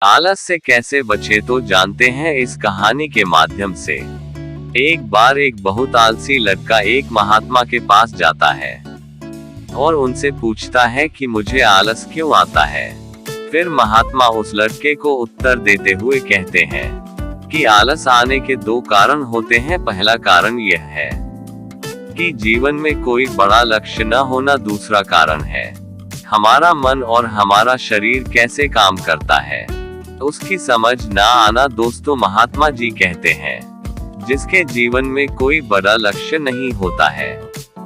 आलस से कैसे बचे तो जानते हैं इस कहानी के माध्यम से। एक बार एक बहुत आलसी लड़का एक महात्मा के पास जाता है और उनसे पूछता है कि मुझे आलस क्यों आता है। फिर महात्मा उस लड़के को उत्तर देते हुए कहते हैं कि आलस आने के दो कारण होते हैं। पहला कारण यह है कि जीवन में कोई बड़ा लक्ष्य न होना। दूसरा कारण है हमारा मन और हमारा शरीर कैसे काम करता है उसकी समझ ना आना। दोस्तों, महात्मा जी कहते हैं जिसके जीवन में कोई बड़ा लक्ष्य नहीं होता है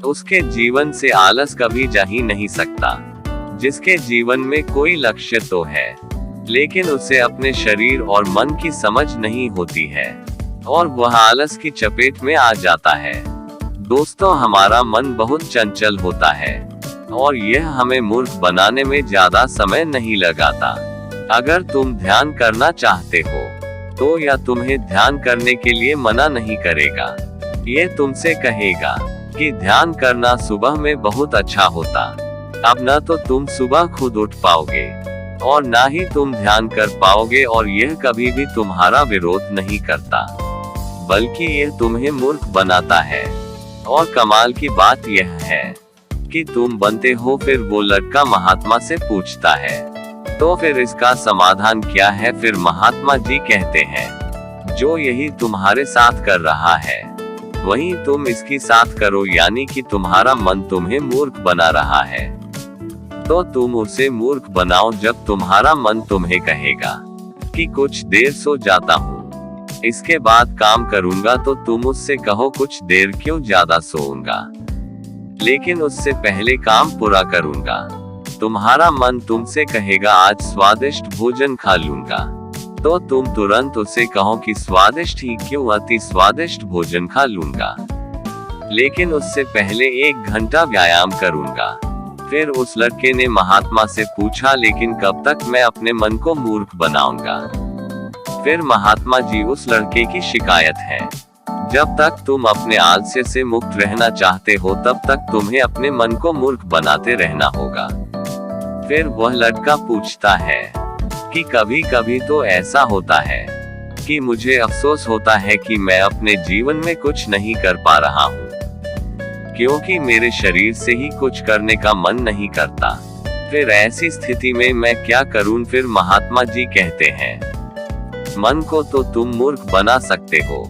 उसके जीवन से आलस कभी जा ही नहीं सकता। जिसके जीवन में कोई लक्ष्य तो है लेकिन उसे अपने शरीर और मन की समझ नहीं होती है और वह आलस की चपेट में आ जाता है। दोस्तों, हमारा मन बहुत चंचल होता है और यह हमें मूर्ख बनाने में ज्यादा समय नहीं लगाता। अगर तुम ध्यान करना चाहते हो तो यह तुम्हें ध्यान करने के लिए मना नहीं करेगा। ये तुमसे कहेगा कि ध्यान करना सुबह में बहुत अच्छा होता। अब न तो तुम सुबह खुद उठ पाओगे और ना ही तुम ध्यान कर पाओगे और यह कभी भी तुम्हारा विरोध नहीं करता बल्कि यह तुम्हें मूर्ख बनाता है। और कमाल की बात यह है कि तुम बनते हो। फिर वो लड़का महात्मा से पूछता है तो फिर इसका समाधान क्या है। फिर महात्मा जी कहते हैं जो यही तुम्हारे साथ कर रहा है वही तुम इसकी साथ करो, यानी कि तुम्हारा मन तुम्हें मूर्ख बना रहा है तो तुम उसे मूर्ख बनाओ। जब तुम्हारा मन तुम्हें कहेगा कि कुछ देर सो जाता हूँ, इसके बाद काम करूंगा, तो तुम उससे कहो कुछ देर क्यों ज्यादा सोऊंगा लेकिन उससे पहले काम पूरा करूंगा। तुम्हारा मन तुमसे कहेगा आज स्वादिष्ट भोजन खा लूंगा, तो तुम तुरंत उसे कहो कि स्वादिष्ट ही क्यों, अति स्वादिष्ट भोजन खा लूंगा लेकिन उससे पहले 1 घंटा व्यायाम करूंगा। फिर उस लड़के ने महात्मा से पूछा लेकिन कब तक मैं अपने मन को मूर्ख बनाऊंगा। फिर महात्मा जी उस लड़के की शिकायत है जब तक तुम अपने आलस्य से मुक्त रहना चाहते हो तब तक तुम्हें अपने मन को मूर्ख बनाते रहना होगा। फिर वह लड़का पूछता है कि कभी कभी तो ऐसा होता है कि मुझे अफसोस होता है कि मैं अपने जीवन में कुछ नहीं कर पा रहा हूँ क्योंकि मेरे शरीर से ही कुछ करने का मन नहीं करता। फिर ऐसी स्थिति में मैं क्या करूं। फिर महात्मा जी कहते हैं मन को तो तुम मूर्ख बना सकते हो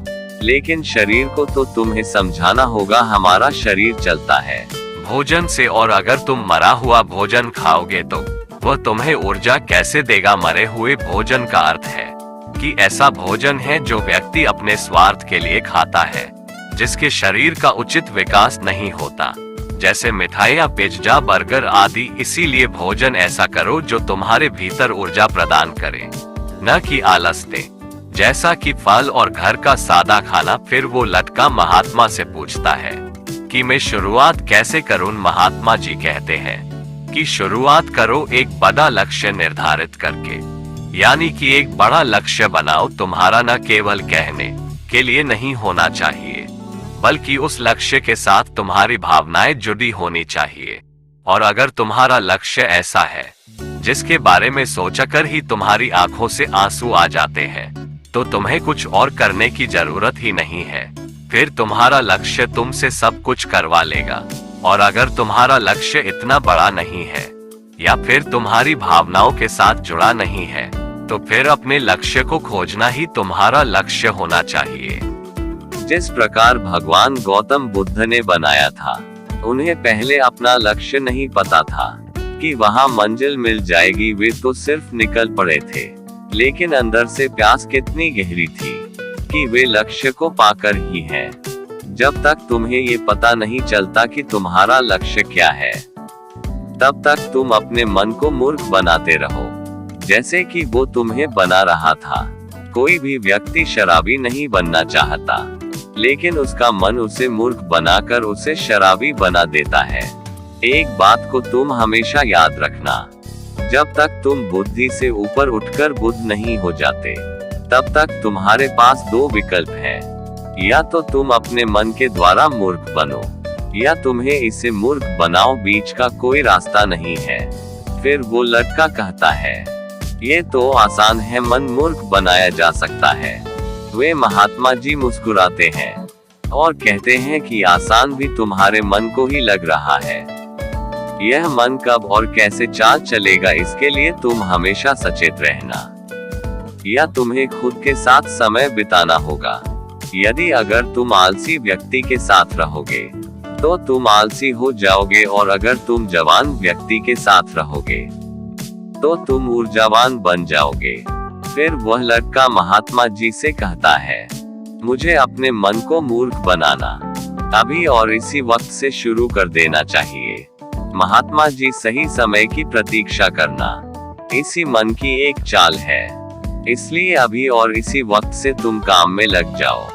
लेकिन शरीर को तो तुम्हें समझाना होगा। हमारा शरीर चलता है भोजन से और अगर तुम मरा हुआ भोजन खाओगे तो वह तुम्हें ऊर्जा कैसे देगा। मरे हुए भोजन का अर्थ है कि ऐसा भोजन है जो व्यक्ति अपने स्वार्थ के लिए खाता है, जिसके शरीर का उचित विकास नहीं होता, जैसे मिठाई या पिज्जा, बर्गर आदि। इसीलिए भोजन ऐसा करो जो तुम्हारे भीतर ऊर्जा प्रदान करे, न कि आलस दे, जैसा कि फल और घर का सादा खाना। फिर वो लड़का महात्मा से पूछता है कि मैं शुरुआत कैसे करूं। महात्मा जी कहते हैं कि शुरुआत करो एक बड़ा लक्ष्य निर्धारित करके, यानी कि एक बड़ा लक्ष्य बनाओ। तुम्हारा न केवल कहने के लिए नहीं होना चाहिए बल्कि उस लक्ष्य के साथ तुम्हारी भावनाएं जुड़ी होनी चाहिए। और अगर तुम्हारा लक्ष्य ऐसा है जिसके बारे में सोचकर ही तुम्हारी आंखों से आंसू आ जाते हैं तो तुम्हें कुछ और करने की जरूरत ही नहीं है। फिर तुम्हारा लक्ष्य तुमसे सब कुछ करवा लेगा। और अगर तुम्हारा लक्ष्य इतना बड़ा नहीं है या फिर तुम्हारी भावनाओं के साथ जुड़ा नहीं है तो फिर अपने लक्ष्य को खोजना ही तुम्हारा लक्ष्य होना चाहिए। जिस प्रकार भगवान गौतम बुद्ध ने बनाया था, उन्हें पहले अपना लक्ष्य नहीं पता था कि वहां मंजिल मिल जाएगी। वे तो सिर्फ निकल पड़े थे लेकिन अंदर से प्यास कितनी गहरी थी कि वे लक्ष्य को पाकर ही हैं। जब तक तुम्हें ये पता नहीं चलता कि तुम्हारा लक्ष्य क्या है तब तक तुम अपने मन को मूर्ख बनाते रहो, जैसे कि वो तुम्हें बना रहा था। कोई भी व्यक्ति शराबी नहीं बनना चाहता लेकिन उसका मन उसे मूर्ख बनाकर उसे शराबी बना देता है। एक बात को तुम हमेशा याद रखना, जब तक तुम बुद्धि से ऊपर उठकर बुद्ध नहीं हो जाते तब तक तुम्हारे पास 2 विकल्प हैं। या तो तुम अपने मन के द्वारा मूर्ख बनो या तुम्हें इसे मूर्ख बनाओ, बीच का कोई रास्ता नहीं है। फिर वो लड़का कहता है ये तो आसान है, मन मूर्ख बनाया जा सकता है। वे महात्मा जी मुस्कुराते हैं और कहते हैं कि आसान भी तुम्हारे मन को ही लग रहा है। यह मन कब और कैसे चाल चलेगा, इसके लिए तुम हमेशा सचेत रहना, या तुम्हें खुद के साथ समय बिताना होगा। यदि अगर तुम आलसी व्यक्ति के साथ रहोगे तो तुम आलसी हो जाओगे, और अगर तुम जवान व्यक्ति के साथ रहोगे तो तुम ऊर्जावान बन जाओगे। फिर वह लड़का महात्मा जी से कहता है, मुझे अपने मन को मूर्ख बनाना अभी और इसी वक्त से शुरू कर देना चाहिए। महात्मा जी, सही समय की प्रतीक्षा करना इसी मन की एक चाल है, इसलिए अभी और इसी वक्त से तुम काम में लग जाओ।